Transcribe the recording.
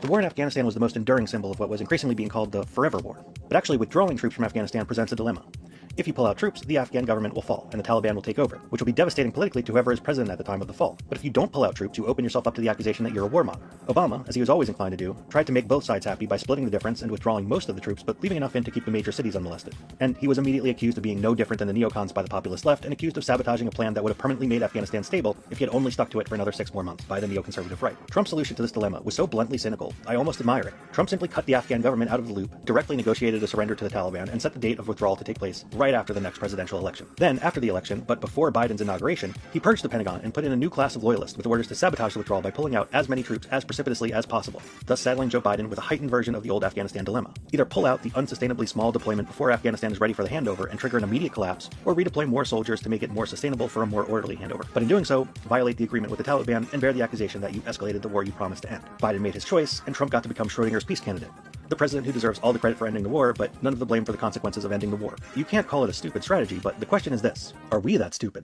The war in Afghanistan was the most enduring symbol of what was increasingly being called the Forever War. But actually, withdrawing troops from Afghanistan presents a dilemma. If you pull out troops, the Afghan government will fall, and the Taliban will take over, which will be devastating politically to whoever is president at the time of the fall. But if you don't pull out troops, you open yourself up to the accusation that you're a warmonger. Obama, as he was always inclined to do, tried to make both sides happy by splitting the difference and withdrawing most of the troops, but leaving enough in to keep the major cities unmolested. And he was immediately accused of being no different than the neocons by the populist left, and accused of sabotaging a plan that would have permanently made Afghanistan stable if he had only stuck to it for another 6 more months by the neoconservative right. Trump's solution to this dilemma was so bluntly cynical, I almost admire it. Trump simply cut the Afghan government out of the loop, directly negotiated a surrender to the Taliban, and set the date of withdrawal to take place right after the next presidential election. Then, after the election, but before Biden's inauguration, he purged the Pentagon and put in a new class of loyalists with orders to sabotage the withdrawal by pulling out as many troops as precipitously as possible, thus saddling Joe Biden with a heightened version of the old Afghanistan dilemma. Either pull out the unsustainably small deployment before Afghanistan is ready for the handover and trigger an immediate collapse, or redeploy more soldiers to make it more sustainable for a more orderly handover. But in doing so, violate the agreement with the Taliban and bear the accusation that you escalated the war you promised to end. Biden made his choice, and Trump got to become Schrodinger's peace candidate. The president who deserves all the credit for ending the war, but none of the blame for the consequences of ending the war. You can't call it a stupid strategy, but the question is this: are we that stupid?